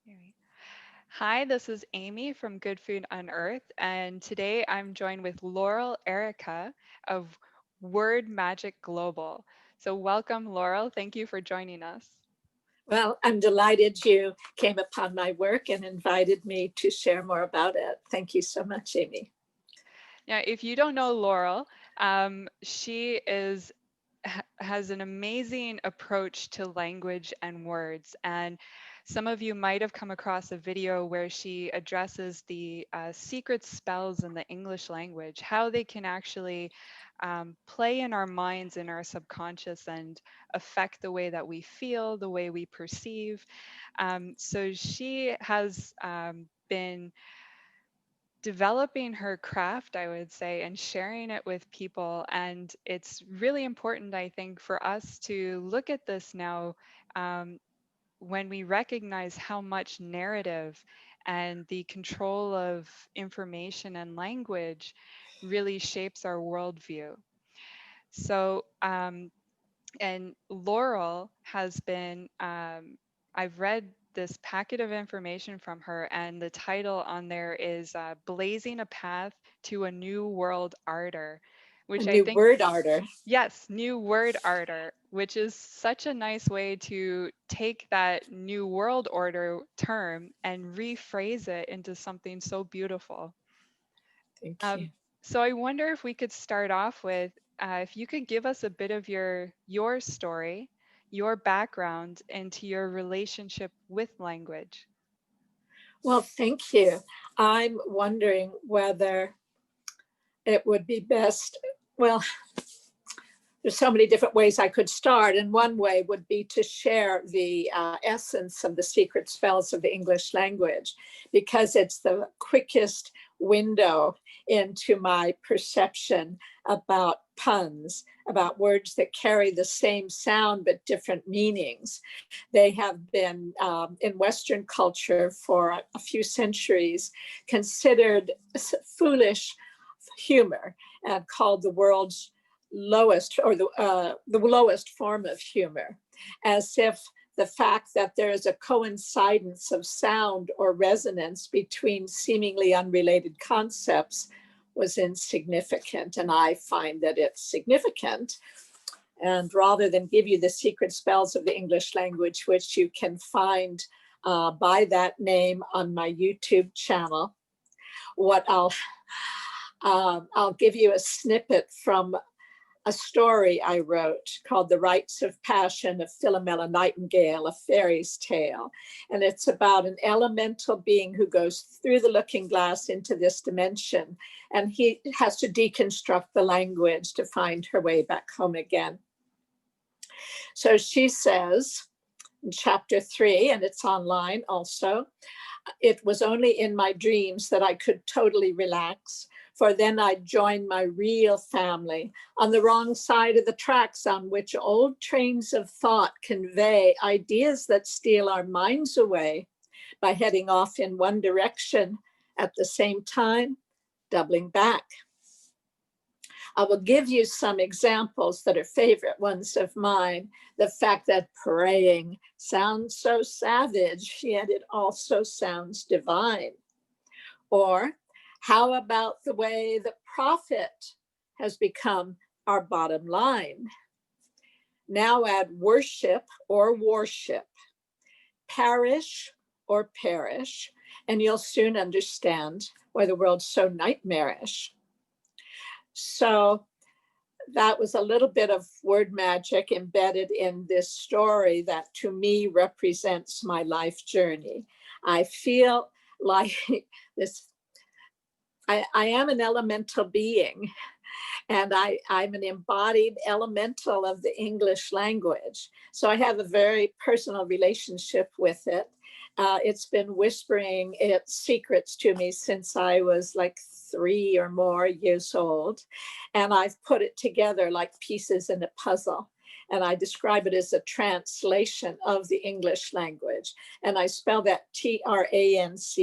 Alright. Hi, this is Amy from Good Food Unearthed, and today I'm joined with Laurel Airica of WordMagic Global. So, welcome, Laurel. Thank you for joining us. Well, I'm delighted you came upon my work and invited me to share more about it. Thank you so much, Amy. Now, if you don't know Laurel, she has an amazing approach to language and words. And some of you might have come across a video where she addresses the secret spells in the English language, how they can actually play in our minds, in our subconscious, and affect the way that we feel, the way we perceive. So she has been developing her craft, I would say, and sharing it with people. And it's really important, I think, for us to look at this now um, when we recognize how much narrative and the control of information and language really shapes our worldview. So, and Laurel has been, I've read this packet of information from her, and the title on there is Blazing a Path to a New World Arter, A which I new think, word order. yes, New Word Arter, which is such a nice way to take that New World Order term and rephrase it into something so beautiful. Thank Um, you. so I wonder if we could start off with if you could give us a bit of your story, your background into your relationship with language. Well, thank you. I'm wondering whether it would be best. Well, there's so many different ways I could start. And one way would be to share the essence of the secret spells of the English language, because it's the quickest window into my perception about puns, about words that carry the same sound but different meanings. They have been in Western culture for a few centuries considered foolish humor and called the world's lowest or the lowest form of humor, as if the fact that there is a coincidence of sound or resonance between seemingly unrelated concepts was insignificant. And I find that it's significant. And rather than give you the secret spells of the English language, which you can find by that name on my YouTube channel, what I'll give you a snippet from a story I wrote called The Rites of Passion of Philomela Nightingale, a fairy's tale. And it's about an elemental being who goes through the looking glass into this dimension, and he has to deconstruct the language to find her way back home again. So she says in chapter 3, and it's online also, it was only in my dreams that I could totally relax, for then I'd join my real family on the wrong side of the tracks on which old trains of thought convey ideas that steal our minds away by heading off in one direction at the same time, doubling back. I will give you some examples that are favorite ones of mine. The fact that praying sounds so savage, yet it also sounds divine. Or how about the way that profit has become our bottom line? Now add worship or worship, parish or perish, and you'll soon understand why the world's so nightmarish. So that was a little bit of word magic embedded in this story that to me represents my life journey. I feel like this, I am an elemental being, and I'm an embodied elemental of the English language. So I have a very personal relationship with it. It's been whispering its secrets to me since I was like 3 or more years old. And I've put it together like pieces in a puzzle. And I describe it as a translation of the English language. And I spell that TRANCE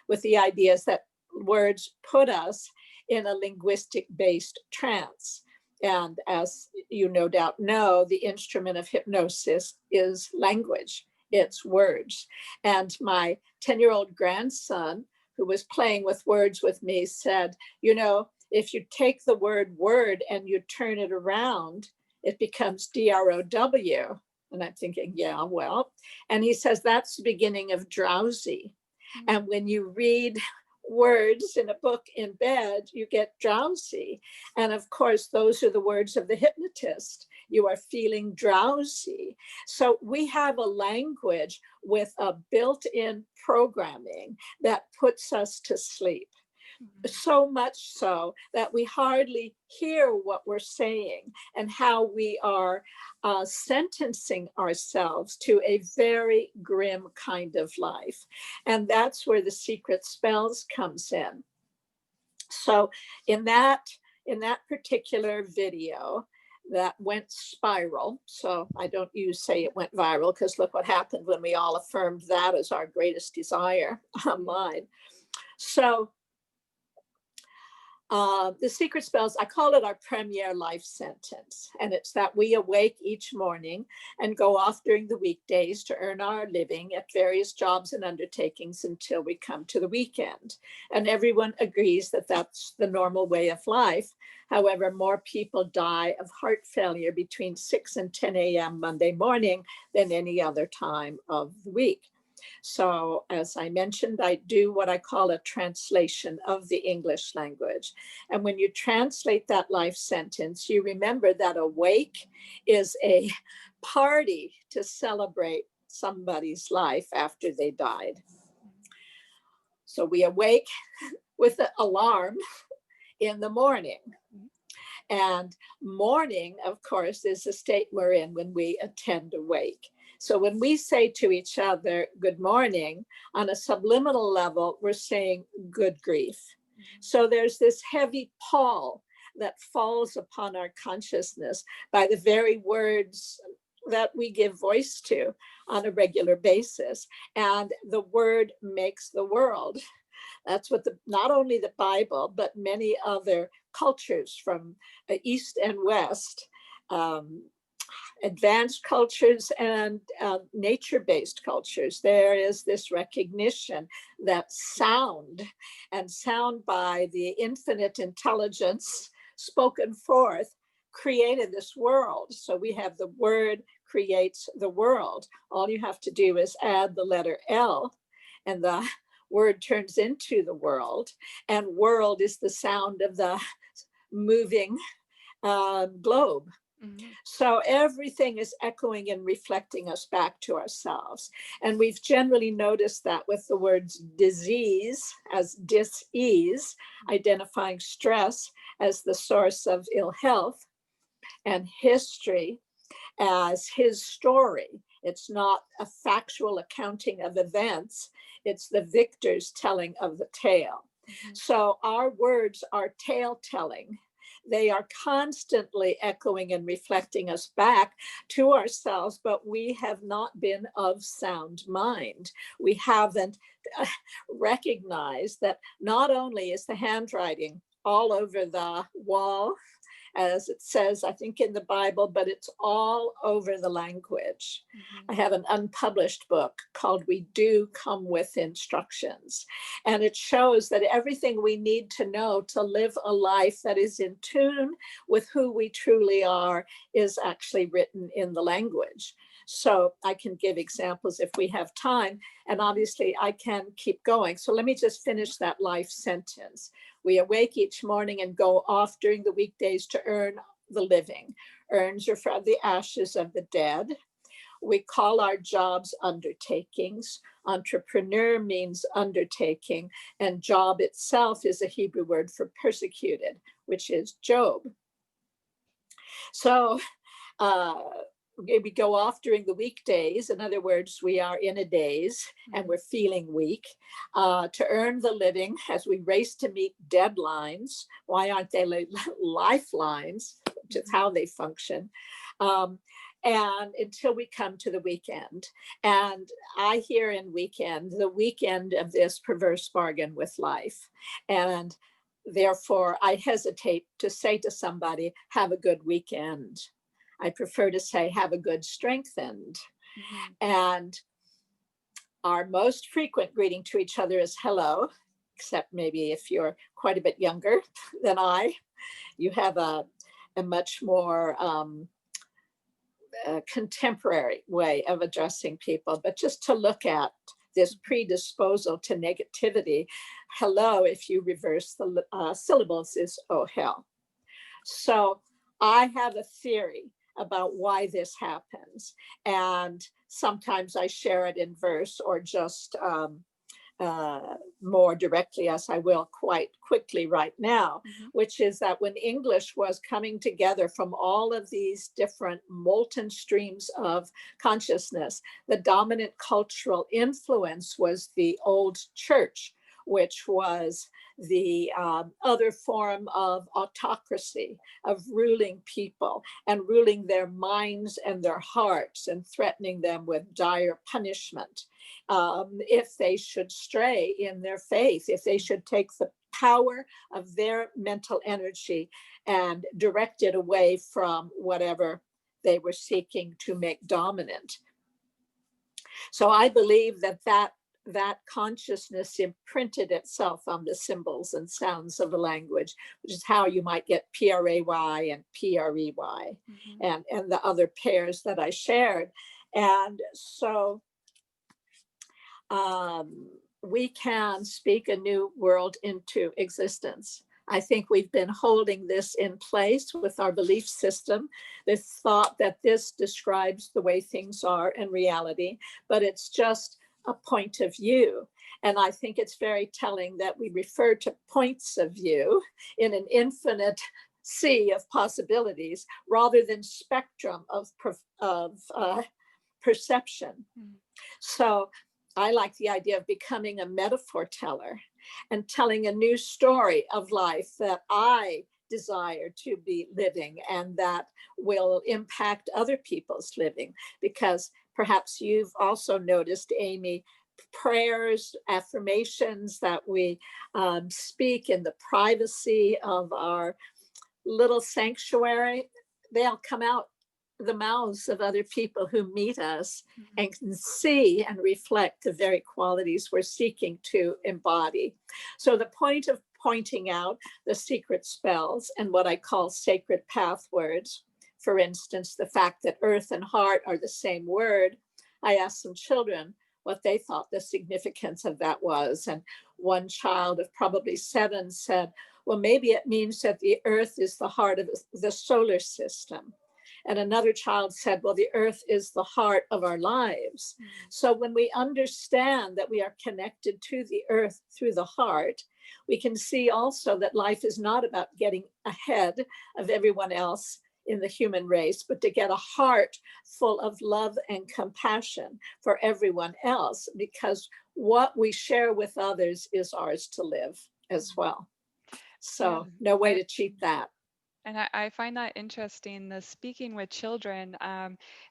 with the ideas that words put us in a linguistic-based trance. And as you no doubt know, the instrument of hypnosis is language. It's words. And my 10-year-old grandson, who was playing with words with me, said, you know, if you take the word word and you turn it around, it becomes DROW. And I'm thinking, yeah, well. And he says, that's the beginning of drowsy. And when you read words in a book in bed, you get drowsy. And of course, those are the words of the hypnotist. You are feeling drowsy. So we have a language with a built-in programming that puts us to sleep. So much so that we hardly hear what we're saying and how we are sentencing ourselves to a very grim kind of life. And that's where the secret spells comes in. So in that particular video that went spiral, so I don't say it went viral, because look what happened when we all affirmed that as our greatest desire online. So the secret spells, I call it our premier life sentence. And it's that we awake each morning and go off during the weekdays to earn our living at various jobs and undertakings until we come to the weekend. And everyone agrees that that's the normal way of life. However, more people die of heart failure between 6 and 10 a.m. Monday morning than any other time of the week. So as I mentioned, I do what I call a translation of the English language. And when you translate that life sentence, you remember that awake is a party to celebrate somebody's life after they died. So we awake with an alarm in the morning. And morning, of course, is the state we're in when we attend awake. So when we say to each other, good morning, on a subliminal level, we're saying good grief. So there's this heavy pall that falls upon our consciousness by the very words that we give voice to on a regular basis. And the word makes the world. That's what not only the Bible, but many other cultures from East and West, advanced cultures and nature-based cultures, there is this recognition that sound, and sound by the infinite intelligence spoken forth, created this world. So we have the word creates the world. All you have to do is add the letter L, and the word turns into the world. And world is the sound of the moving globe. So everything is echoing and reflecting us back to ourselves. And we've generally noticed that with the words disease as dis-ease, identifying stress as the source of ill health, and history as his story. It's not a factual accounting of events. It's the victor's telling of the tale. So our words are tale telling. They are constantly echoing and reflecting us back to ourselves, but we have not been of sound mind. We haven't recognized that not only is the handwriting all over the wall, as it says, I think in the Bible, but it's all over the language. I have an unpublished book called We Do Come With Instructions. And it shows that everything we need to know to live a life that is in tune with who we truly are is actually written in the language. So I can give examples if we have time. And obviously I can keep going. So let me just finish that life sentence. We awake each morning and go off during the weekdays to earn the living. Earns are from the ashes of the dead. We call our jobs undertakings. Entrepreneur means undertaking, and job itself is a Hebrew word for persecuted, which is Job. So we go off during the weekdays. In other words, we are in a daze and we're feeling weak to earn the living as we race to meet deadlines. Why aren't they lifelines, which is how they function? And until we come to the weekend. And I hear in weekend, the weekend of this perverse bargain with life. And therefore, I hesitate to say to somebody, have a good weekend. I prefer to say, have a good strengthened. And Our most frequent greeting to each other is hello, except maybe if you're quite a bit younger than I, you have a much more contemporary way of addressing people. But just to look at this predisposal to negativity, hello, if you reverse the syllables, is oh hell. So I have a theory about why this happens. And sometimes I share it in verse or just more directly, as I will quite quickly right now, which is that when English was coming together from all of these different molten streams of consciousness, the dominant cultural influence was the old church, which was the other form of autocracy, of ruling people and ruling their minds and their hearts and threatening them with dire punishment if they should stray in their faith, if they should take the power of their mental energy and direct it away from whatever they were seeking to make dominant. So I believe that consciousness imprinted itself on the symbols and sounds of the language, which is how you might get P-R-A-Y and P-R-E-Y and the other pairs that I shared. And so we can speak a new world into existence. I think we've been holding this in place with our belief system, this thought that this describes the way things are in reality, but it's just a point of view. And I think it's very telling that we refer to points of view in an infinite sea of possibilities rather than spectrum of perception. So I like the idea of becoming a metaphor teller and telling a new story of life that I desire to be living and that will impact other people's living. Because perhaps you've also noticed, Amy, prayers, affirmations that we speak in the privacy of our little sanctuary, they'll come out the mouths of other people who meet us and can see and reflect the very qualities we're seeking to embody. So the point of pointing out the secret spells and what I call sacred path words, for instance, the fact that earth and heart are the same word, I asked some children what they thought the significance of that was. And one child of probably 7 said, well, maybe it means that the earth is the heart of the solar system. And another child said, well, the earth is the heart of our lives. So when we understand that we are connected to the earth through the heart, we can see also that life is not about getting ahead of everyone else in the human race, but to get a heart full of love and compassion for everyone else, because what we share with others is ours to live as well. So no way to cheat that. And I find that interesting, the speaking with children. I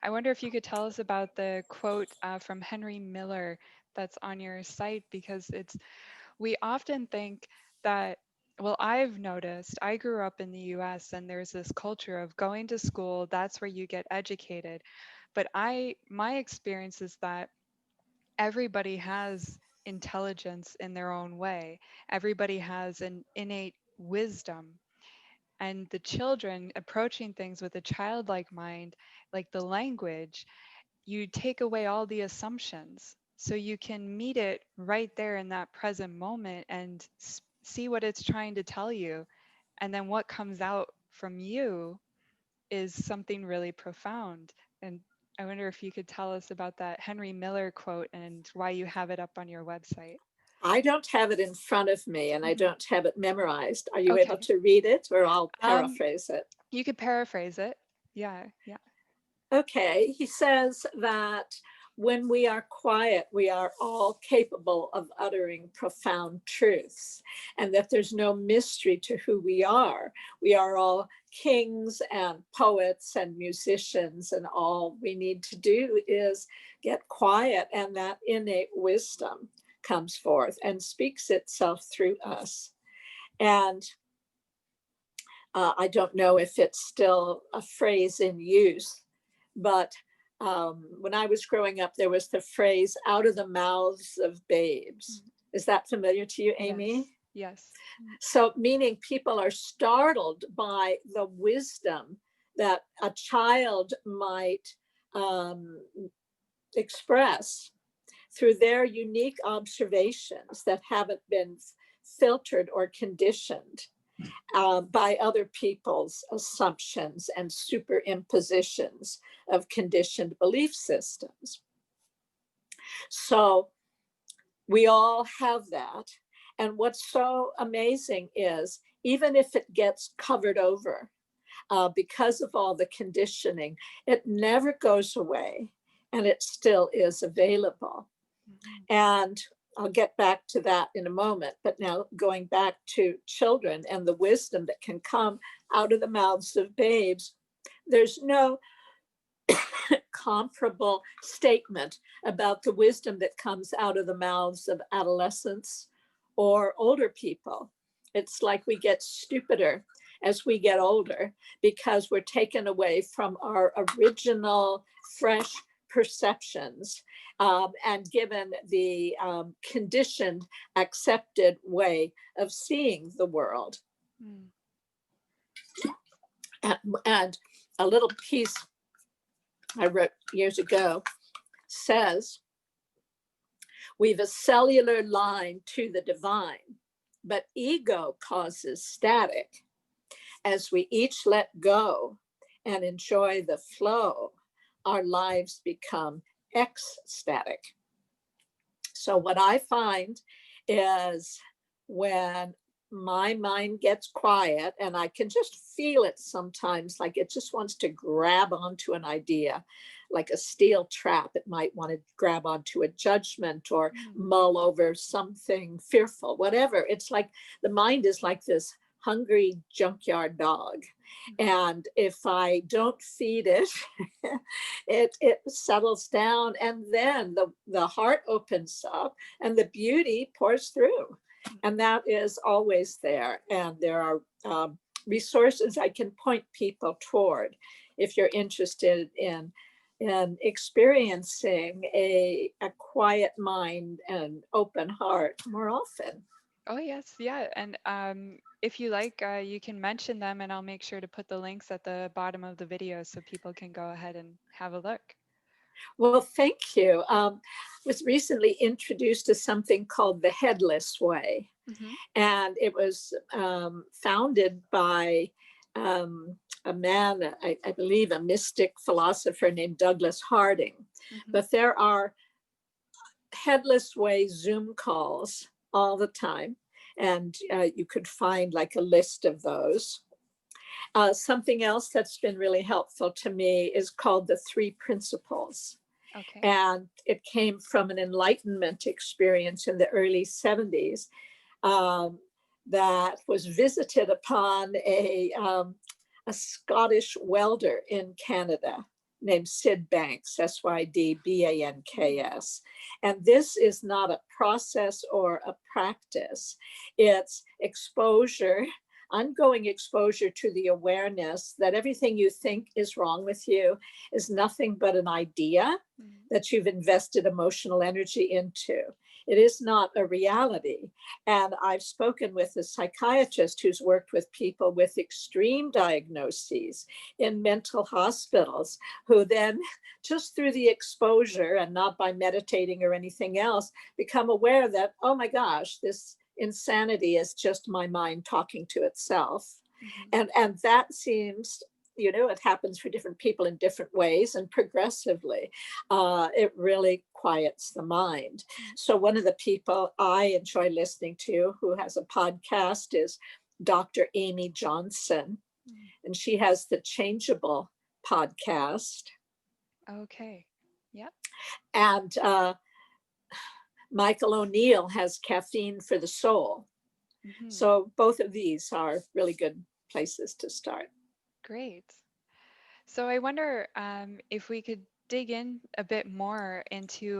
wonder if you could tell us about the quote from Henry Miller that's on your site, because we often think that, well, I've noticed, I grew up in the US and there's this culture of going to school, that's where you get educated. But my experience is that everybody has intelligence in their own way. Everybody has an innate wisdom, and the children approaching things with a childlike mind, like the language, you take away all the assumptions so you can meet it right there in that present moment and see what it's trying to tell you, and then what comes out from you is something really profound. And I wonder if you could tell us about that Henry Miller quote and why you have it up on your website. I don't have it in front of me and I don't have it memorized. Are you able Okay. to read it, or I'll paraphrase it? You could paraphrase it. Yeah. Okay. He says that when we are quiet, we are all capable of uttering profound truths, and that there's no mystery to who we are. We are all kings and poets and musicians, and all we need to do is get quiet, and that innate wisdom comes forth and speaks itself through us. And I don't know if it's still a phrase in use, but when I was growing up, there was the phrase "out of the mouths of babes." Mm. Is that familiar to you, Yes. Amy? Yes. Mm. So, meaning people are startled by the wisdom that a child might um, express through their unique observations that haven't been filtered or conditioned by other people's assumptions and superimpositions of conditioned belief systems. So we all have that. And what's so amazing is even if it gets covered over because of all the conditioning, it never goes away and it still is available. Mhm. And I'll get back to that in a moment. But now going back to children and the wisdom that can come out of the mouths of babes, there's no comparable statement about the wisdom that comes out of the mouths of adolescents or older people. It's like we get stupider as we get older because we're taken away from our original, fresh perceptions and given the conditioned, accepted way of seeing the world. Mm. And a little piece I wrote years ago says, we've a cellular line to the divine, but ego causes static. As we each let go and enjoy the flow, our lives become ecstatic. So, what I find is when my mind gets quiet and I can just feel it sometimes, like it just wants to grab onto an idea, like a steel trap. It might want to grab onto a judgment or Mm. mull over something fearful, whatever. It's like the mind is like this hungry junkyard dog. Mhm. And if I don't feed it, it settles down and then the heart opens up and the beauty pours through. And that is always there. And there are resources I can point people toward if you're interested in experiencing a quiet mind and open heart more often. Oh yes, yeah. And if you like, you can mention them, and I'll make sure to put the links at the bottom of the video so people can go ahead and have a look. Well, thank you. Was recently introduced to something called the Headless Way, Hmm. and it was founded by a man, I believe, a mystic philosopher named Douglas Harding. Hmm. But there are Headless Way Zoom calls all the time, and you could find like a list of those. Something else that's been really helpful to me is called the Three Principles. Okay. And it came from an enlightenment experience in the early 70s um, that was visited upon a Scottish welder in Canada named Sid Banks, Sydbanks. And this is not a process or a practice, it's exposure, ongoing exposure to the awareness that everything you think is wrong with you is nothing but an idea Mm. that you've invested emotional energy into. It is not a reality. And I've spoken with a psychiatrist who's worked with people with extreme diagnoses in mental hospitals, who then, just through the exposure and not by meditating or anything else, become aware that, oh my gosh, this insanity is just my mind talking to itself. Mhm. And that seems, it happens for different people in different ways and progressively. It really quiets the mind. Mm. So one of the people I enjoy listening to who has a podcast is Dr. Amy Johnson, Mm. and she has the Changeable podcast. Okay. Yep. And Michael O'Neill has Caffeine for the Soul. Hmm. So both of these are really good places to start. Great. So I wonder if we could dig in a bit more into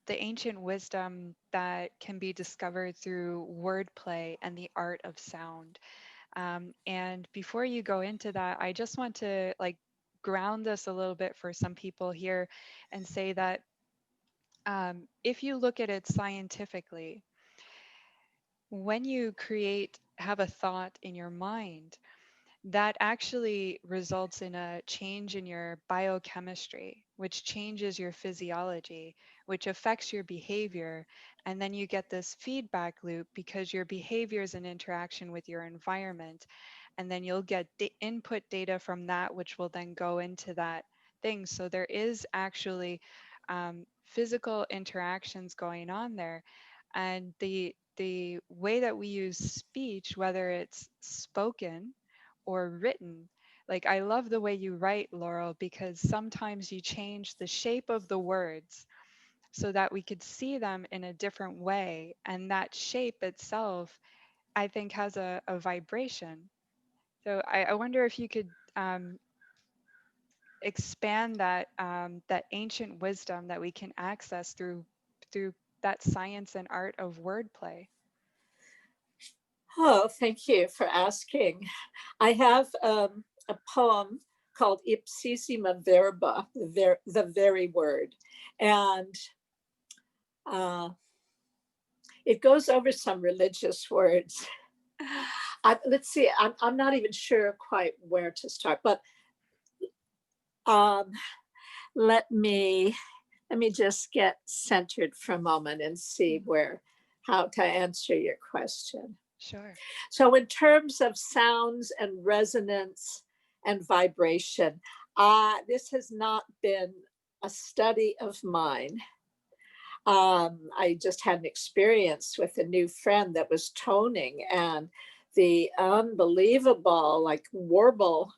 the ancient wisdom that can be discovered through wordplay and the art of sound. And before you go into that, I just want to like ground us a little bit for some people here and say that if you look at it scientifically, when you have a thought in your mind, that actually results in a change in your biochemistry, which changes your physiology, which affects your behavior. And then you get this feedback loop because your behavior is an interaction with your environment. And then you'll get input data from that, which will then go into that thing. So there is actually physical interactions going on there. And the way that we use speech, whether it's spoken or written. Like, I love the way you write, Laurel, because sometimes you change the shape of the words so that we could see them in a different way. And that shape itself, I think, has a vibration. So I wonder if you could expand that ancient wisdom that we can access through that science and art of wordplay. Oh, thank you for asking. I have a poem called Ipsissima Verba, the very word. And it goes over some religious words. Let's see, I'm not even sure quite where to start, but let me just get centered for a moment and see how to answer your question. Sure. So in terms of sounds and resonance and vibration, this has not been a study of mine. I just had an experience with a new friend that was toning, and the unbelievable like warble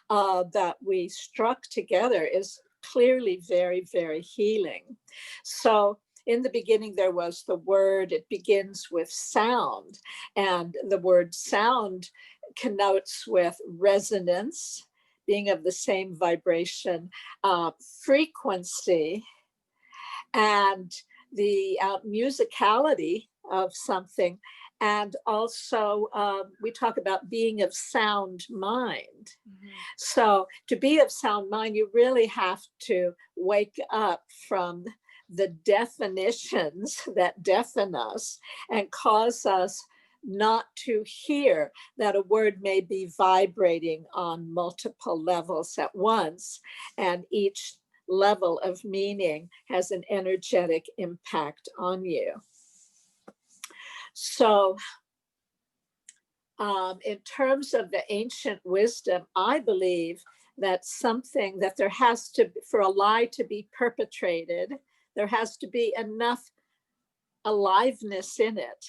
that we struck together is clearly very, very healing. So in the beginning, there was the word, it begins with sound, and the word sound connotes with resonance, being of the same vibration, frequency, and the musicality of something. And also, we talk about being of sound mind. Mm-hmm. So to be of sound mind, you really have to wake up from the definitions that deafen us and cause us not to hear that a word may be vibrating on multiple levels at once, and each level of meaning has an energetic impact on you. So in terms of the ancient wisdom, I believe that something that there has to, for a lie to be perpetrated, there has to be enough aliveness in it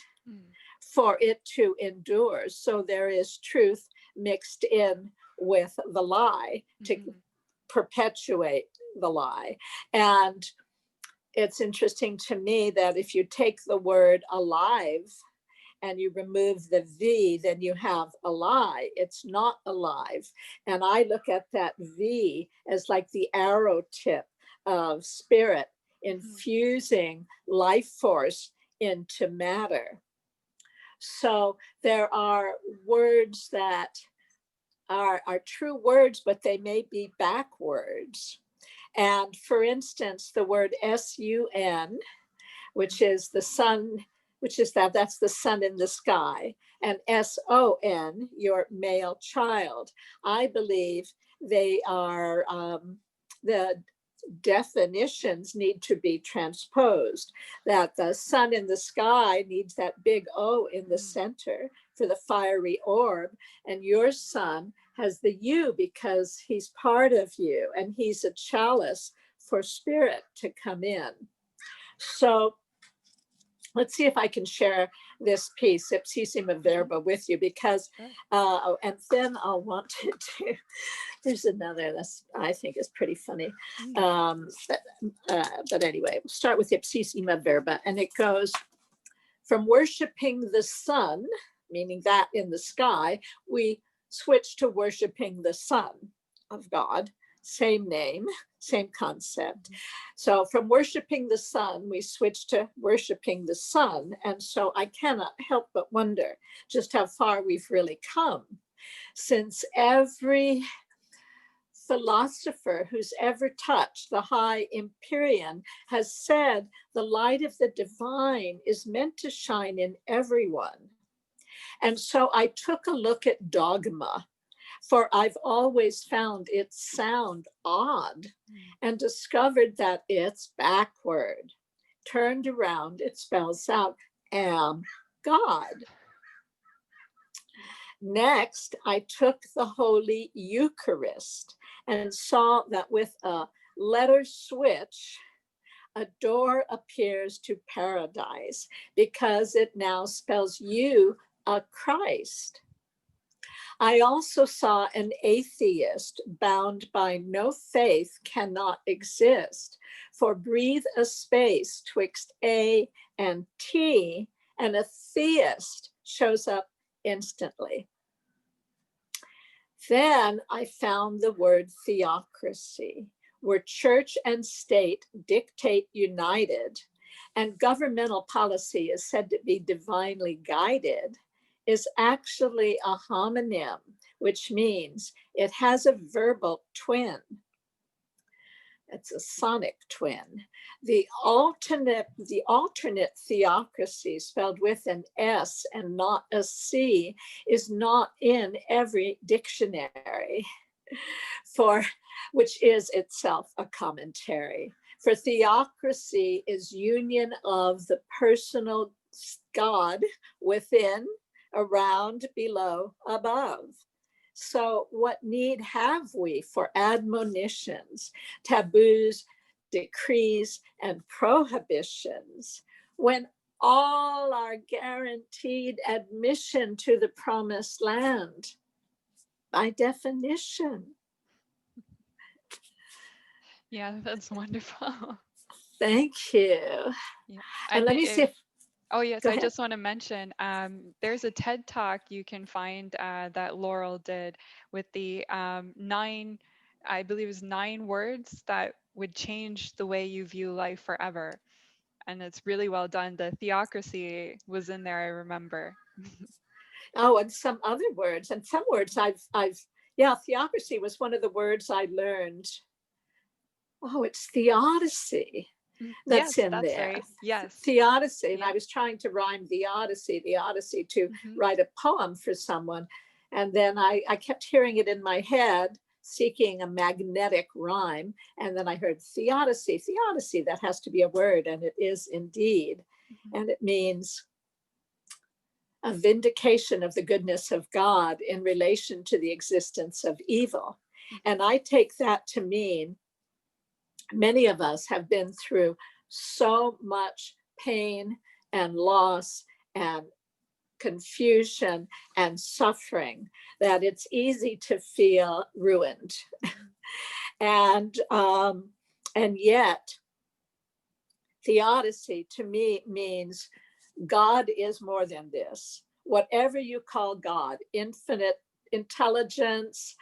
for it to endure. So there is truth mixed in with the lie to perpetuate the lie. And it's interesting to me that if you take the word alive and you remove the V, then you have a lie. It's not alive. And I look at that V as like the arrow tip of spirit infusing life force into matter. So there are words that are true words, but they may be backwards. And for instance, the word S-U-N, which is the sun, that's the sun in the sky, and S-O-N, your male child. I believe they are, the definitions need to be transposed, that the sun in the sky needs that big O in the center for the fiery orb, and your son has the U because he's part of you and he's a chalice for spirit to come in. So let's see if I can share this piece, Ipsissima Verba, with you, because, and then I'll want to do, there's another that's, I think is pretty funny. But anyway, we'll start with Ipsissima Verba, and it goes, from worshiping the sun, meaning that in the sky, we switch to worshiping the Son of God, same name, same concept. So from worshiping the sun, we switch to worshiping the sun. And so I cannot help but wonder just how far we've really come, since every philosopher who's ever touched the high Empyrean has said the light of the divine is meant to shine in everyone. And so I took a look at dogma, for I've always found its sound odd, and discovered that it's backward. Turned around, it spells out, am God. Next, I took the Holy Eucharist and saw that with a letter switch, a door appears to paradise because it now spells you a Christ. I also saw an atheist bound by no faith cannot exist, for breathe a space twixt A and T, and a theist shows up instantly. Then I found the word theocracy, where church and state dictate united, and governmental policy is said to be divinely guided, is actually a homonym, which means it has a verbal twin. It's a sonic twin. The alternate theocracy, spelled with an S and not a C, is not in every dictionary, which is itself a commentary. For theocracy is union of the personal God within, around, below, above. So what need have we for admonitions, taboos, decrees, and prohibitions when all are guaranteed admission to the promised land by definition? Yeah, that's wonderful. Thank you. Yeah. And let me see if, Oh, yes, go I ahead. just want to mention there's a TED Talk you can find that Laurel did with the 9, I believe it was 9 words that would change the way you view life forever. And it's really well done. The theocracy was in there, I remember. Oh, and some other words, and some words yeah, theocracy was one of the words I learned. Oh, it's theodicy that's Yes, in that's there. right. Yes. Theodicy. And Yeah. I was trying to rhyme the Odyssey to write a poem for someone. And then I kept hearing it in my head, seeking a magnetic rhyme. And then I heard theodicy, that has to be a word. And it is indeed. And it means a vindication of the goodness of God in relation to the existence of evil. And I take that to mean many of us have been through so much pain and loss and confusion and suffering that it's easy to feel ruined. And yet, theodicy to me means God is more than this. Whatever you call God, infinite intelligence,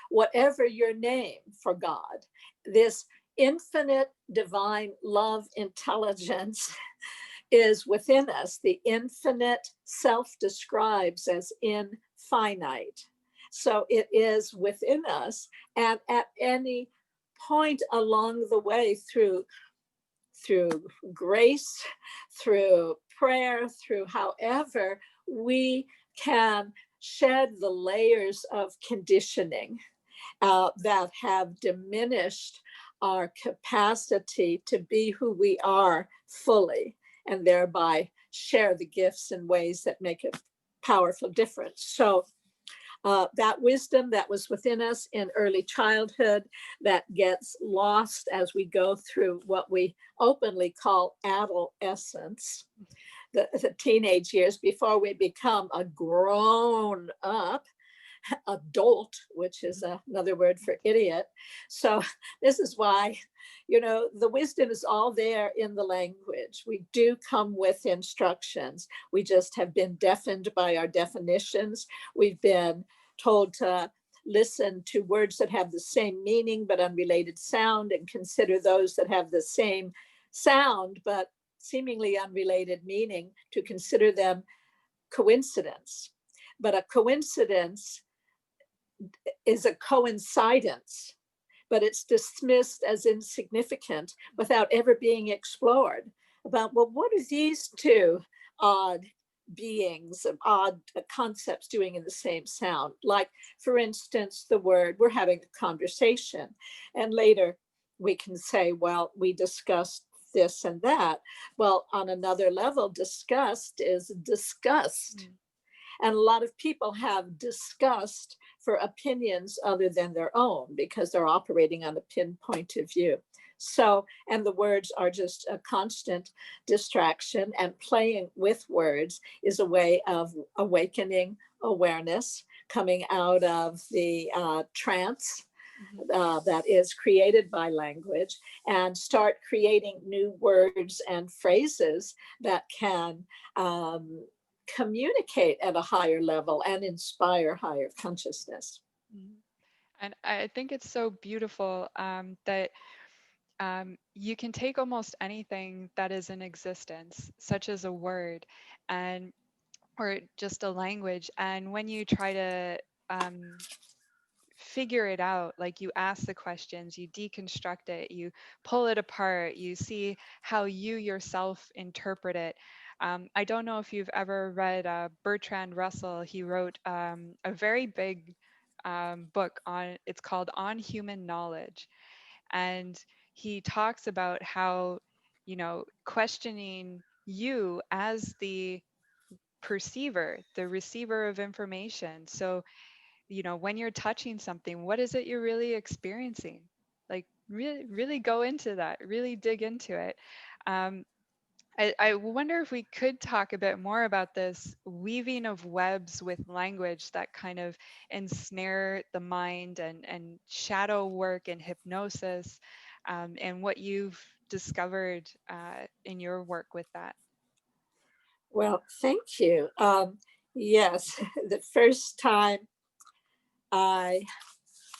whatever your name for God, this infinite divine love intelligence is within us. The infinite self-describes as infinite. So it is within us, and at any point along the way through grace, through prayer, through however we can shed the layers of conditioning that have diminished our capacity to be who we are fully, and thereby share the gifts in ways that make a powerful difference. So that wisdom that was within us in early childhood that gets lost as we go through what we openly call adolescence, the teenage years before we become a grown up adult, which is another word for idiot. So this is why, the wisdom is all there in the language. We do come with instructions. We just have been deafened by our definitions. We've been told to listen to words that have the same meaning but unrelated sound, and consider those that have the same sound but seemingly unrelated meaning, to consider them coincidence. But a coincidence is a coincidence, but it's dismissed as insignificant without ever being explored about, well, what are these two odd beings, odd concepts doing in the same sound? Like, for instance, the word, we're having a conversation, and later we can say, well, we discussed this and that. Well, on another level, disgust is disgust. Mm. And a lot of people have disgust for opinions other than their own because they're operating on a pinpoint of view. So, and the words are just a constant distraction, and playing with words is a way of awakening awareness, coming out of the trance Mhm. that is created by language, and start creating new words and phrases that can communicate at a higher level and inspire higher consciousness. Mhm. And I think it's so beautiful that you can take almost anything that is in existence, such as a word, and or just a language, and when you try to um, figure it out, like you ask the questions, you deconstruct it, you pull it apart, you see how you yourself interpret it. I don't know if you've ever read Bertrand Russell. He wrote a very big book on, it's called On Human Knowledge. And he talks about how, questioning you as the perceiver, the receiver of information. So, when you're touching something, what is it you're really experiencing? Like, really, really go into that, really dig into it. Um, I wonder if we could talk a bit more about this weaving of webs with language that kind of ensnare the mind, and shadow work and hypnosis, and what you've discovered in your work with that. Well, thank you. Yes, the first time I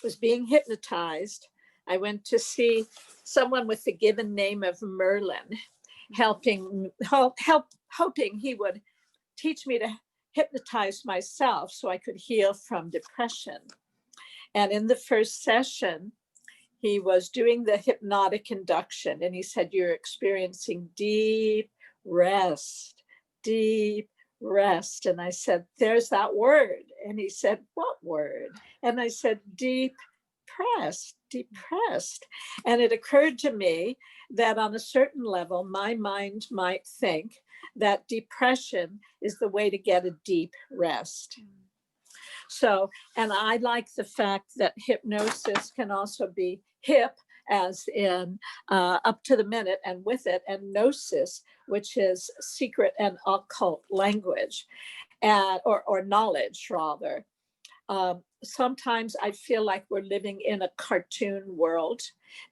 was being hypnotized, I went to see someone with the given name of Merlin, hoping he would teach me to hypnotize myself so I could heal from depression. And in the first session, he was doing the hypnotic induction, and he said, "You're experiencing rest, deep rest." And I said, "There's that word." And he said, "What word?" And I said, depressed. And it occurred to me that on a certain level, my mind might think that depression is the way to get a deep rest. So, and I like the fact that hypnosis can also be hip, as in up to the minute, and with it, and gnosis, which is secret and occult language, and or knowledge rather. Sometimes I feel like we're living in a cartoon world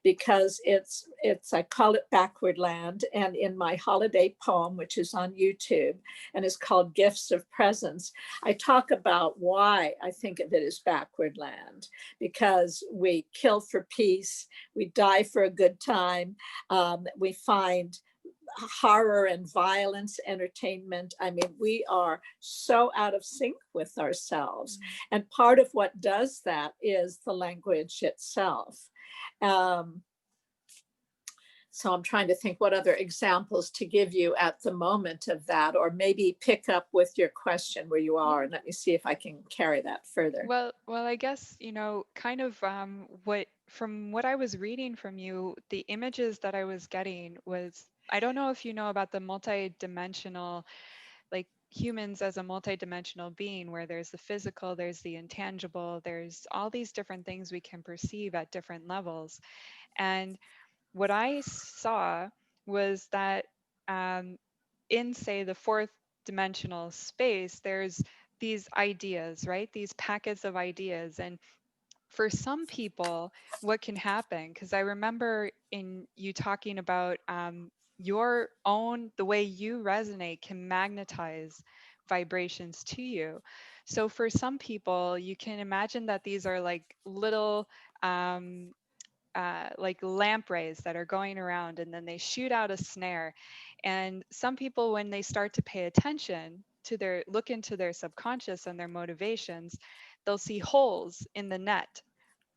because it's I call it backward land. And in my holiday poem, which is on YouTube and is called Gifts of Presence, I talk about why I think of it as backward land, because we kill for peace, we die for a good time, we find horror and violence, entertainment. I mean, we are so out of sync with ourselves. And part of what does that is the language itself. Um, so I'm trying to think what other examples to give you at the moment of that, or maybe pick up with your question where you are, and let me see if I can carry that further. Well, I guess, kind of what from what I was reading from you, the images that I was getting was, I don't know if you know about the multi-dimensional, like humans as a multi-dimensional being, where there's the physical, there's the intangible, there's all these different things we can perceive at different levels. And what I saw was that in, say, the fourth dimensional space, there's these ideas, right? These packets of ideas. And for some people, what can happen, because I remember in you talking about your own, the way you resonate can magnetize vibrations to you. So for some people, you can imagine that these are like little um, like lampreys that are going around, and then they shoot out a snare. And some people, when they start to pay attention to their, look into their subconscious and their motivations, they'll see holes in the net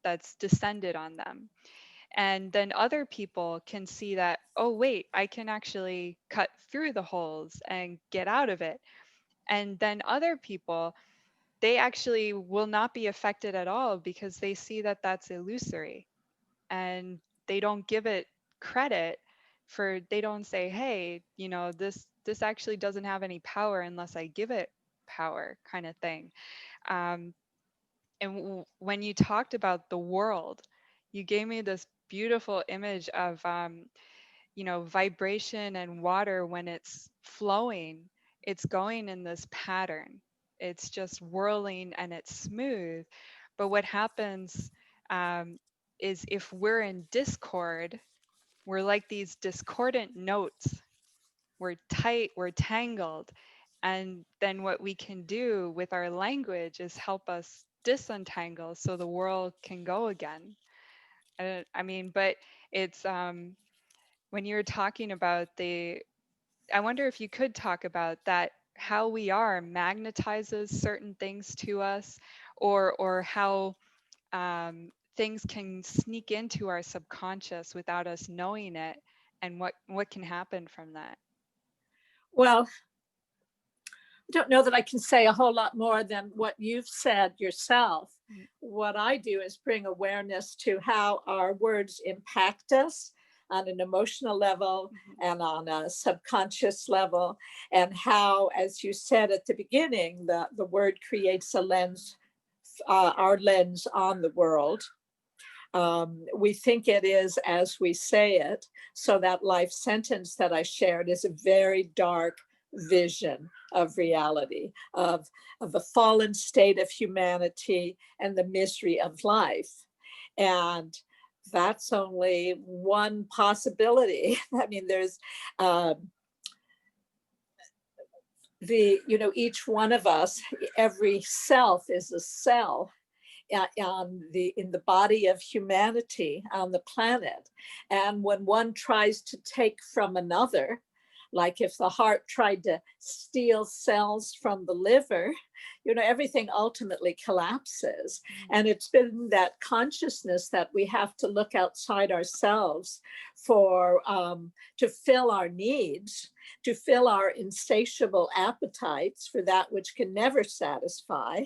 that's descended on them. And then other people can see that, oh, wait, I can actually cut through the holes and get out of it. And then other people, they actually will not be affected at all because they see that that's illusory, and they don't give it credit for, they don't say, hey, this actually doesn't have any power unless I give it power, kind of thing. um, and when you talked about the world, you gave me this beautiful image of vibration and water. When it's flowing, it's going in this pattern, it's just whirling and it's smooth. But what happens, um, is if we're in discord, we're like these discordant notes. We're tight, we're tangled. And then what we can do with our language is help us disentangle so the world can go again. I mean, but it's, when you're talking about I wonder if you could talk about that, how we are magnetizes certain things to us, or how, things can sneak into our subconscious without us knowing it, and what can happen from that. Well, I don't know that I can say a whole lot more than what you've said yourself. Mm. What I do is bring awareness to how our words impact us on an emotional level and on a subconscious level, and how, as you said at the beginning, the word creates a lens, our lens on the world. We think it is as we say it. So that life sentence that I shared is a very dark vision of reality, of the fallen state of humanity and the misery of life. And that's only one possibility. I mean, there's each one of us, every self is a cell in the body of humanity on the planet. And when one tries to take from another, like if the heart tried to steal cells from the liver, everything ultimately collapses. And it's been that consciousness that we have to look outside ourselves for, to fill our needs, to fill our insatiable appetites for that which can never satisfy.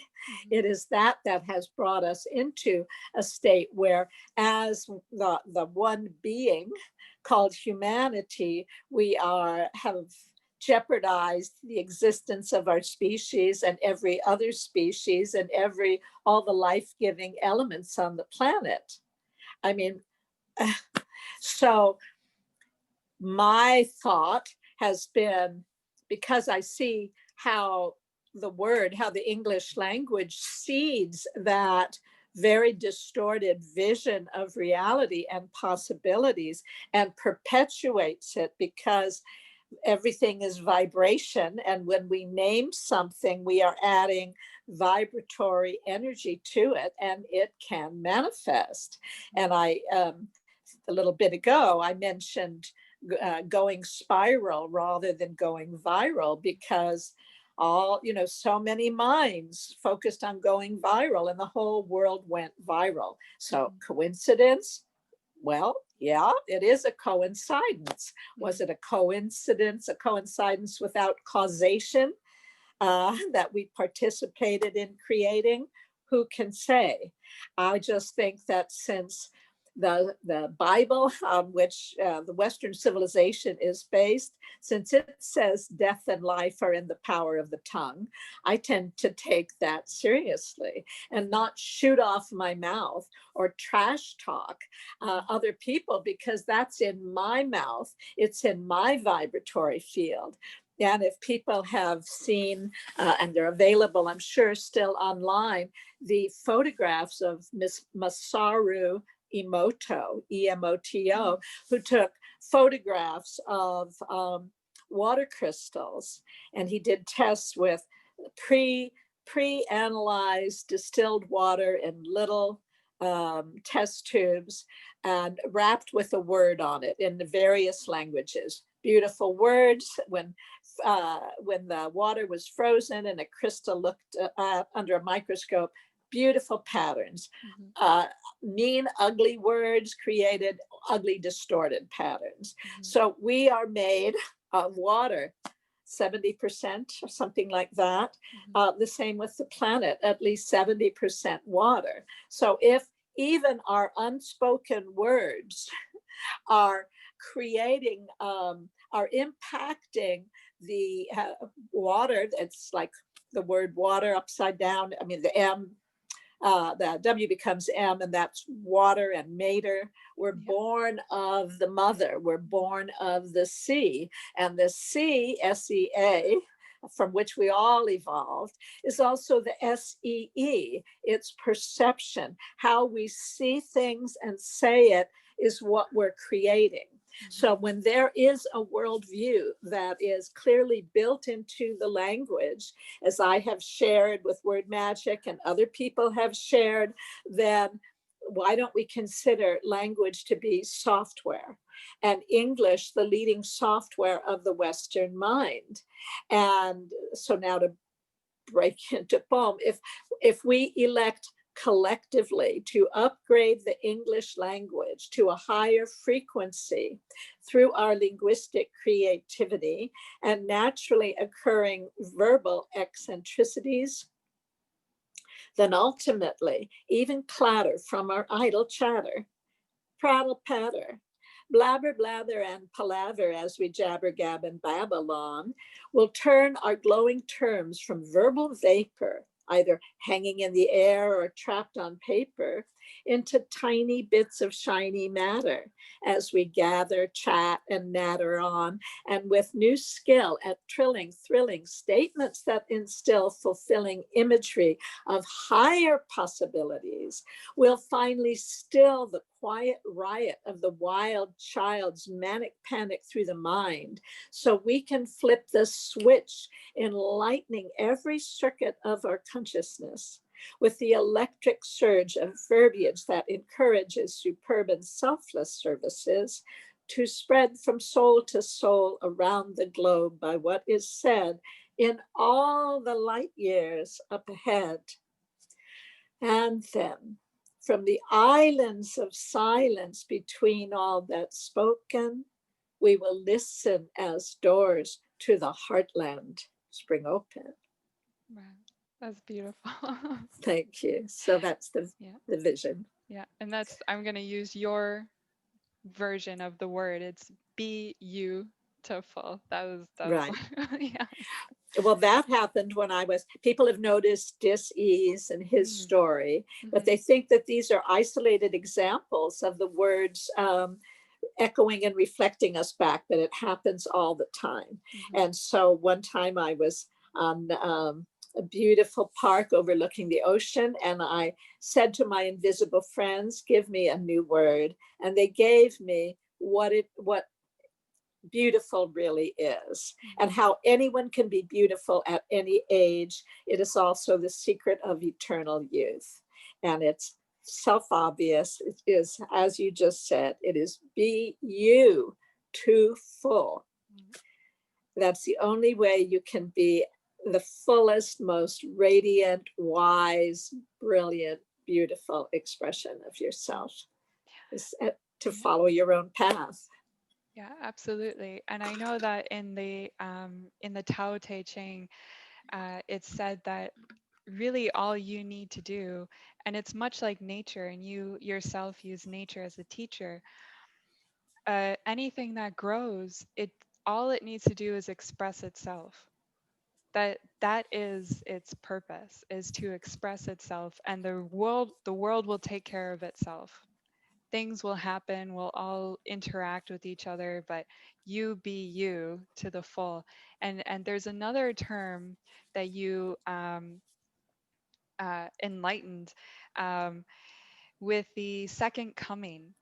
It is that has brought us into a state where, as the one being called humanity, we have jeopardized the existence of our species and every other species and all the life-giving elements on the planet. I mean, so my thought has been, because I see how the English language seeds that very distorted vision of reality and possibilities and perpetuates it, because everything is vibration. And when we name something, we are adding vibratory energy to it, and it can manifest. And a little bit ago, I mentioned going spiral rather than going viral, because so many minds focused on going viral and the whole world went viral. So coincidence? Well, yeah, it is a coincidence. Was it a coincidence, a coincidence without causation that we participated in creating? Who can say? I just think that since the Bible, on which the Western civilization is based, since it says death and life are in the power of the tongue, I tend to take that seriously and not shoot off my mouth or trash talk other people, because that's in my mouth. It's in my vibratory field. And if people have seen, and they're available, I'm sure still online, the photographs of Miss Masaru Emoto, E-M-O-T-O, who took photographs of water crystals, and he did tests with pre-analyzed distilled water in little test tubes and wrapped with a word on it in the various languages. Beautiful words. When the water was frozen and a crystal looked under a microscope, beautiful patterns. Mm-hmm. Uh, Mean, ugly words created ugly, distorted patterns. Mm-hmm. So we are made of water, 70% or something like that. Mm-hmm. The same with the planet, at least 70% water. So if even our unspoken words are creating, are impacting the water, it's like the word water upside down. I mean, the W becomes M, and that's water and mater. We're Yeah. born of the mother. We're born of the sea. And the sea, SEA, from which we all evolved, is also the SEE. It's perception. How we see things and say it is what we're creating. Mm-hmm. So when there is a worldview that is clearly built into the language, as I have shared with WordMagic and other people have shared, then why don't we consider language to be software, and English the leading software of the Western mind? And so now to break into poem, if we elect collectively to upgrade the English language to a higher frequency through our linguistic creativity and naturally occurring verbal eccentricities, then ultimately even clatter from our idle chatter, prattle patter, blabber blather and palaver as we jabber gab and babble on, will turn our glowing terms from verbal vapor, either hanging in the air or trapped on paper, into tiny bits of shiny matter as we gather, chat, and natter on, and with new skill at trilling, thrilling statements that instill fulfilling imagery of higher possibilities, will finally still the quiet riot of the wild child's manic panic through the mind, so we can flip the switch, enlightening every circuit of our consciousness with the electric surge of verbiage that encourages superb and selfless services to spread from soul to soul around the globe by what is said in all the light years up ahead. And then, from the islands of silence between all that's spoken, we will listen as doors to the heartland spring open. Wow. That's beautiful. Thank you. So that's Yeah. the vision. Yeah. And that's, I'm going to use your version of the word. It's beautiful. That was, Right. yeah. Well, that happened when I was, people have noticed dis-ease in his Mm. story, but Mm-hmm. they think that these are isolated examples of the words echoing and reflecting us back, but it happens all the time. Mm-hmm. And so one time I was on a beautiful park overlooking the ocean, and I said to my invisible friends, give me a new word. And they gave me what beautiful really is, and Mm-hmm. how anyone can be beautiful at any age. It is also the secret of eternal youth. And it's self-obvious. It is, as you just said, it is be you to full. That's the only way you can be the fullest, most radiant, wise, brilliant, beautiful expression of yourself, is to Yeah. follow your own path. Yeah, absolutely. And I know that in the Tao Te Ching, it's said that really all you need to do, and it's much like nature, and you yourself use nature as a teacher. Anything that grows, it all it needs to do is express itself. That is its purpose, is to express itself, and the world will take care of itself. Things will happen, we'll all interact with each other, but you be you to the full. And there's another term that you enlightened, um, with the second coming.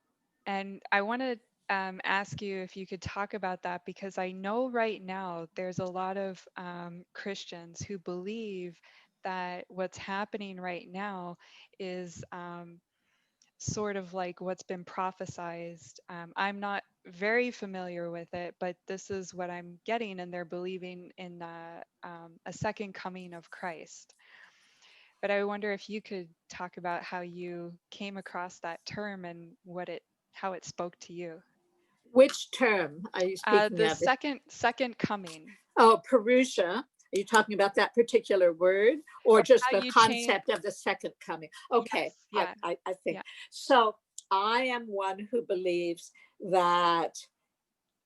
And I want to ask you if you could talk about that, because I know right now there's a lot of Christians who believe that what's happening right now is sort of like what's been prophesized. I'm not very familiar with it, but this is what I'm getting, and they're believing in a second coming of Christ. but I wonder if you could talk about how you came across that term and how it spoke to you. Which term are you speaking The of? second coming. Oh, Perusia. Are you talking about that particular word, or Or just how the you change. concept of the second coming? Okay, Yes, yeah. I think Yeah. so. I am one who believes that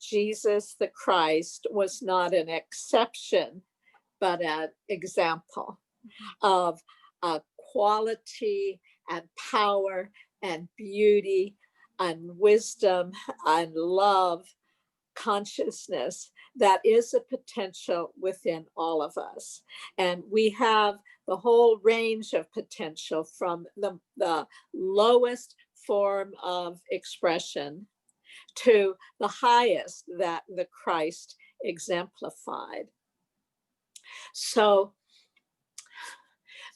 Jesus the Christ was not an exception, but an example Mhm. of quality and power and beauty and wisdom and love, consciousness that is a potential within all of us. And we have the whole range of potential from the lowest form of expression to the highest that the Christ exemplified. So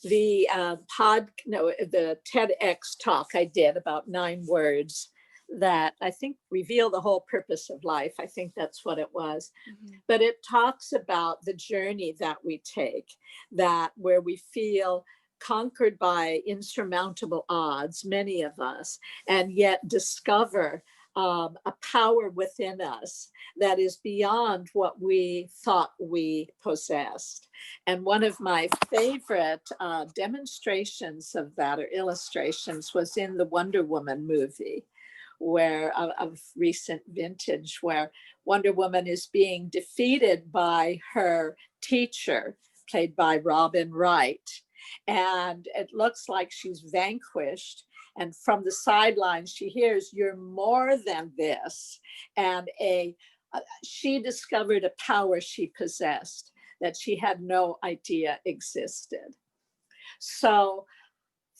the the TEDx talk I did about 9 words that I think reveal the whole purpose of life. I think that's what it was. Mm-hmm. But it talks about the journey that we take, that where we feel conquered by insurmountable odds, many of us, and yet discover a power within us that is beyond what we thought we possessed. And one of my favorite demonstrations of that, or illustrations, was in the Wonder Woman movie, where of recent vintage, where Wonder Woman is being defeated by her teacher, played by Robin Wright. And it looks like she's vanquished. And from the sidelines, she hears, "You're more than this." And she discovered a power she possessed that she had no idea existed. So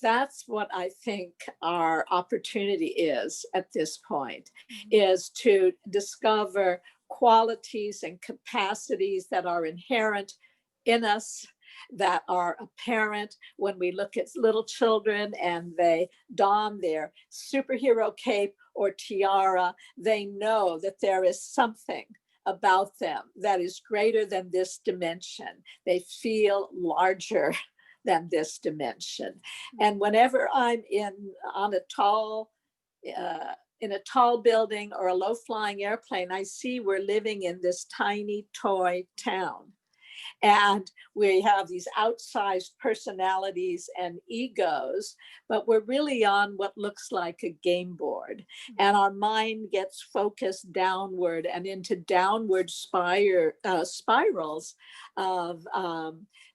that's what I think our opportunity is at this point, is to discover qualities and capacities that are inherent in us, that are apparent when we look at little children and they don their superhero cape or tiara. They know that there is something about them that is greater than this dimension. They feel larger than this dimension. And whenever I'm on a tall in a tall building or a low flying airplane, I see we're living in this tiny toy town. And we have these outsized personalities and egos, but we're really on what looks like a game board. And our mind gets focused downward and into downward spirals of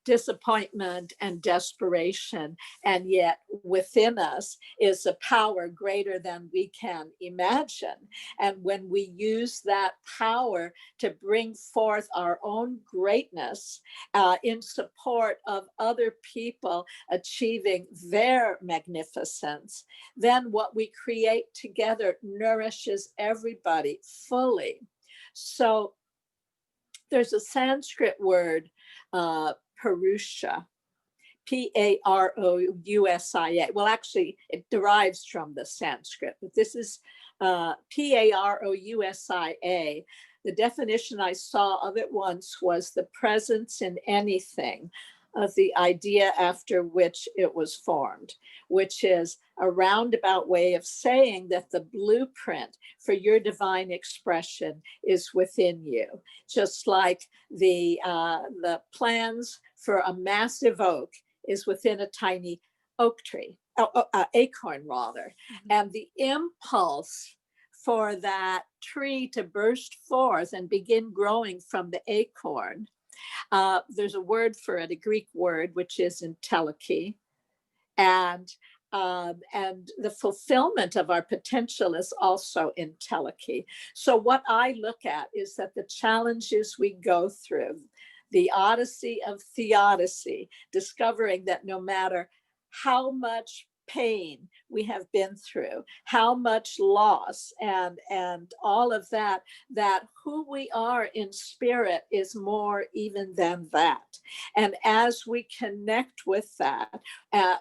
disappointment and desperation. And yet within us is a power greater than we can imagine. And when we use that power to bring forth our own greatness in support of other people achieving their magnificence, then what we create together nourishes everybody fully. So there's a Sanskrit word, Purusha, Parousia. Well, actually, it derives from the Sanskrit, but this is Parousia. The definition I saw of it once was the presence in anything of the idea after which it was formed, which is a roundabout way of saying that the blueprint for your divine expression is within you. Just like the plans for a massive oak is within a tiny oak tree, acorn rather. Mm-hmm. And the impulse for that tree to burst forth and begin growing from the acorn, there's a word for it, a Greek word, which is entelechy. And the fulfillment of our potential is also entelechy. So what I look at is that the challenges we go through, the odyssey of theodicy, discovering that no matter how much pain we have been through, how much loss and all of that, that who we are in spirit is more even than that. And as we connect with that,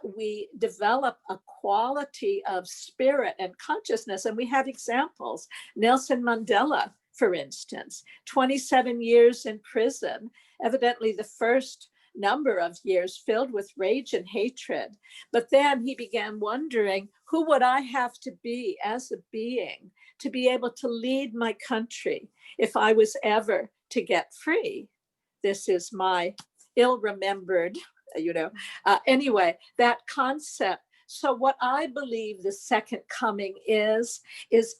we develop a quality of spirit and consciousness. And we have examples. Nelson Mandela, for instance, 27 years in prison, evidently the first number of years filled with rage and hatred. But then he began wondering, who would I have to be as a being to be able to lead my country if I was ever to get free? This is my ill-remembered, anyway, that concept. So what I believe the second coming is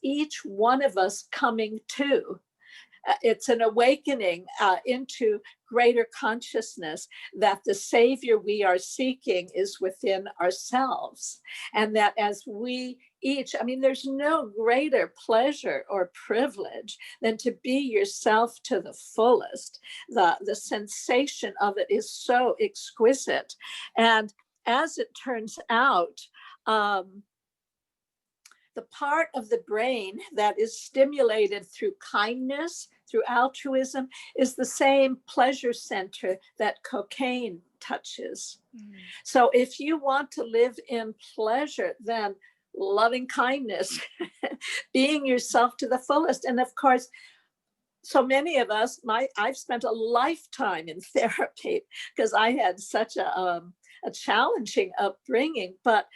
each one of us coming to. It's an awakening into greater consciousness that the Savior we are seeking is within ourselves. And that as we each, I mean, there's no greater pleasure or privilege than to be yourself to the fullest. The sensation of it is so exquisite. And as it turns out, the part of the brain that is stimulated through kindness, through altruism, is the same pleasure center that cocaine touches. Mm. So if you want to live in pleasure, then loving kindness, being yourself to the fullest. And of course, so many of us, I've spent a lifetime in therapy because I had such a challenging upbringing. But,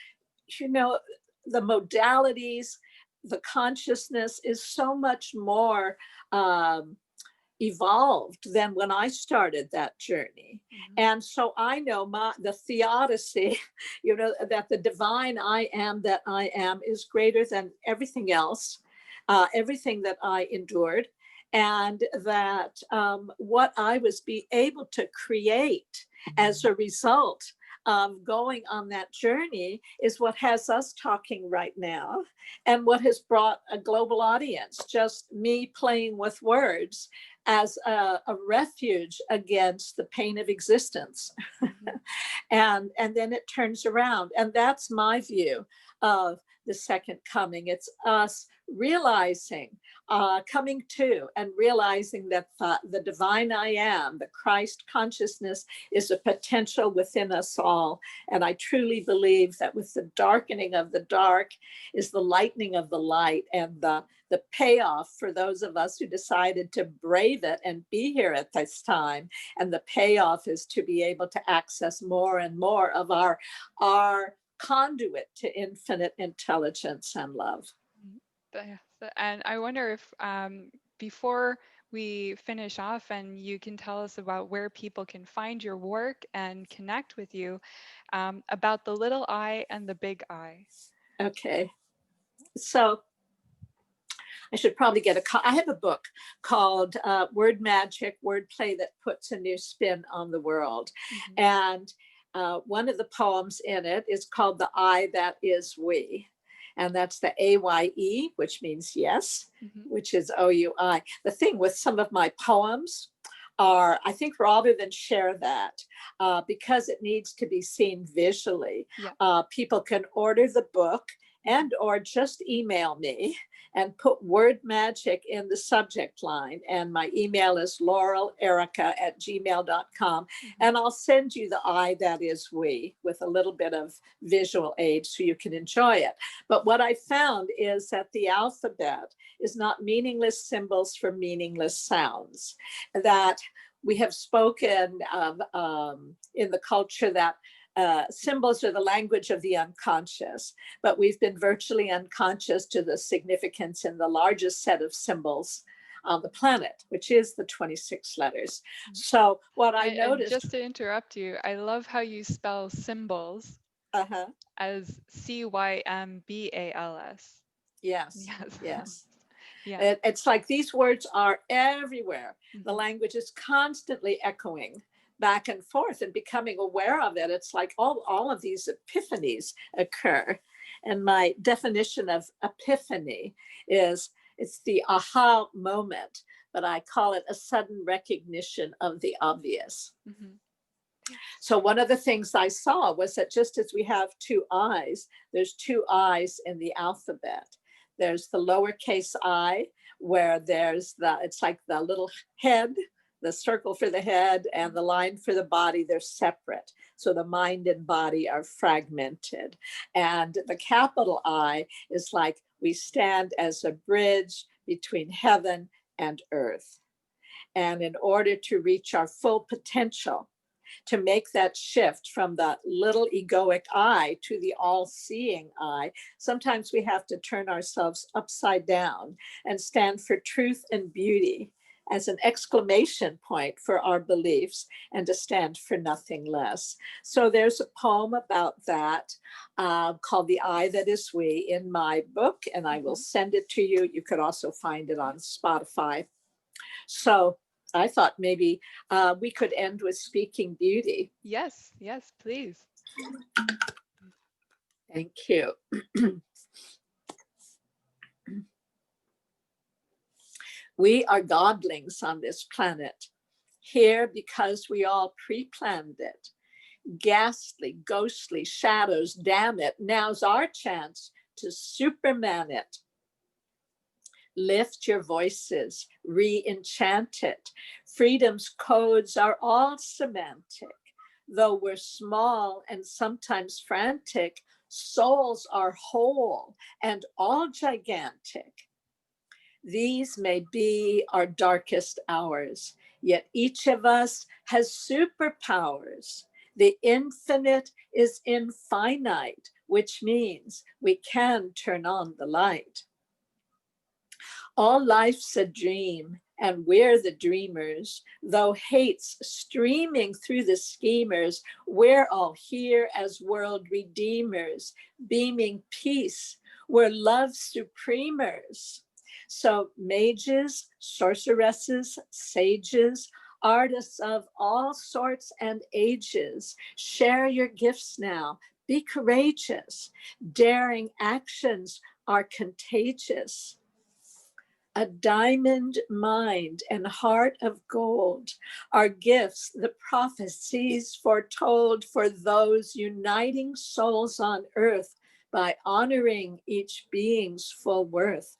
the modalities, the consciousness is so much more evolved than when I started that journey. Mm-hmm. And so I know the theodicy, that the divine I am that I am is greater than everything else, everything that I endured. And that what I was able to create as a result of going on that journey is what has us talking right now, and what has brought a global audience, just me playing with words as a refuge against the pain of existence. Mm-hmm. and then it turns around. And that's my view of the second coming. It's us realizing, coming to and realizing that the divine I am, the Christ consciousness, is a potential within us all. And I truly believe that with the darkening of the dark is the lightening of the light, and the payoff for those of us who decided to brave it and be here at this time. And the payoff is to be able to access more and more of our conduit to infinite intelligence and love. And I wonder if before we finish off, and you can tell us about where people can find your work and connect with you, about the little I and the big I. Okay. So I should probably get I have a book called WordMagic, Wordplay that puts a new spin on the world. Mm-hmm. And one of the poems in it is called The I That Is We. And that's the AYE, which means yes, mm-hmm. which is OUI. The thing with some of my poems are, I think rather than share that, because it needs to be seen visually, yeah. People can order the book and or just email me and put WordMagic in the subject line. And my email is laurelairica@gmail.com. Mm-hmm. And I'll send you the I That Is We with a little bit of visual aid so you can enjoy it. But what I found is that the alphabet is not meaningless symbols for meaningless sounds. That we have spoken of in the culture that symbols are the language of the unconscious, but we've been virtually unconscious to the significance in the largest set of symbols on the planet, which is the 26 letters. So what I noticed... Just to interrupt you, I love how you spell symbols as CYMBALS. Yes, yes. Yes. Yeah. It's like these words are everywhere. Mm-hmm. The language is constantly echoing back and forth, and becoming aware of it. It's like all of these epiphanies occur. And my definition of epiphany is it's the aha moment, but I call it a sudden recognition of the obvious. Mm-hmm. So one of the things I saw was that just as we have two eyes, there's two eyes in the alphabet. There's the lowercase I, where it's like the little head, the circle for the head and the line for the body, they're separate. So the mind and body are fragmented. And the capital I is like we stand as a bridge between heaven and earth. And in order to reach our full potential, To make that shift from the little egoic I to the all-seeing I, sometimes we have to turn ourselves upside down and stand for truth and beauty as an exclamation point for our beliefs, and to stand for nothing less. So there's a poem about that called The I That Is We in my book, and I will send it to you. You could also find it on Spotify. So I thought maybe we could end with speaking beauty. Yes, yes, please. Thank you. We are godlings on this planet, here because we all pre-planned it. Ghastly, ghostly shadows, damn it, now's our chance to Superman it. Lift your voices, re-enchant it. Freedom's codes are all semantic. Though we're small and sometimes frantic, souls are whole and all gigantic. These may be our darkest hours, yet each of us has superpowers. The infinite is infinite, which means we can turn on the light. All life's a dream, and we're the dreamers. Though hate's streaming through the schemers, we're all here as world redeemers, beaming peace. We're love's supremers. So mages, sorceresses, sages, artists of all sorts and ages, share your gifts now. Be courageous. Daring actions are contagious. A diamond mind and heart of gold are gifts, the prophecies foretold for those uniting souls on earth by honoring each being's full worth.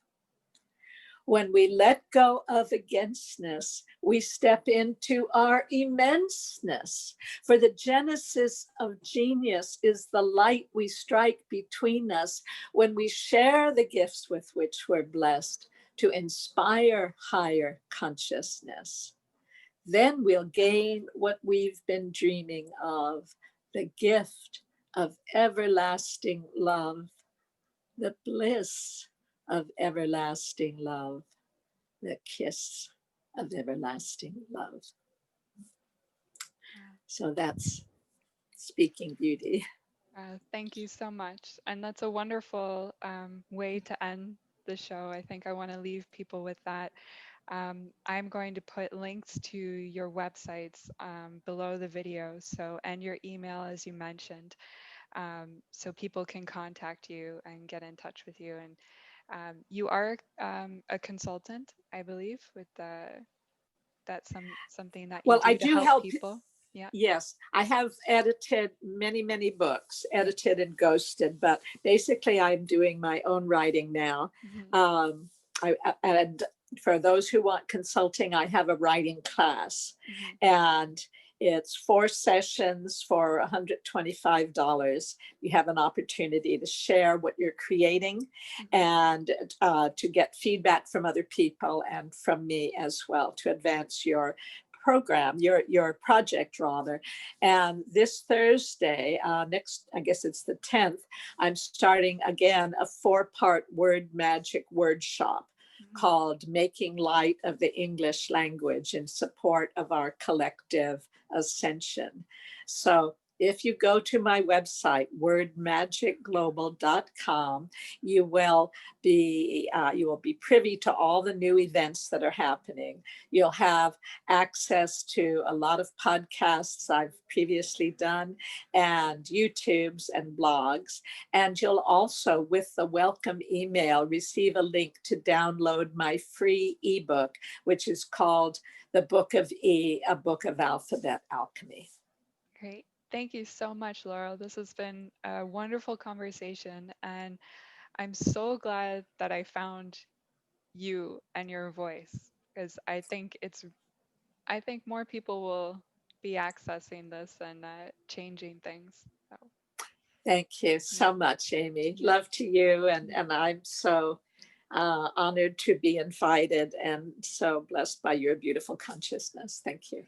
When we let go of againstness, we step into our immenseness. For the genesis of genius is the light we strike between us when we share the gifts with which we're blessed to inspire higher consciousness. Then we'll gain what we've been dreaming of, the gift of everlasting love, the bliss of everlasting love, the kiss of everlasting love. So that's speaking beauty. Thank you so much. And that's a wonderful way to end the show. I think I want to leave people with that. I'm going to put links to your websites below the video, so, and your email, as you mentioned, so people can contact you and get in touch with you. And you are a consultant, I believe, with that's something that you Well, I do to do help help. people. Yeah. Yes, I have edited many, many books, edited and ghosted, but basically I'm doing my own writing now. And for those who want consulting, I have a writing class, and it's 4 sessions for $125. You have an opportunity to share what you're creating and to get feedback from other people and from me as well to advance your program, your project rather. And this Thursday, next, I guess it's the 10th, I'm starting again a 4-part WordMagic workshop called Making Light of the English Language in support of our collective ascension. So if you go to my website, wordmagicglobal.com, you will be privy to all the new events that are happening. You'll have access to a lot of podcasts I've previously done, and YouTubes and blogs. And you'll also, with the welcome email, receive a link to download my free ebook, which is called The Book of E, a Book of Alphabet Alchemy. Great. Thank you so much, Laurel. This has been a wonderful conversation, and I'm so glad that I found you and your voice, because I think more people will be accessing this and changing things. So, thank you so much, Amy. Love to you, and I'm so honored to be invited and so blessed by your beautiful consciousness. Thank you.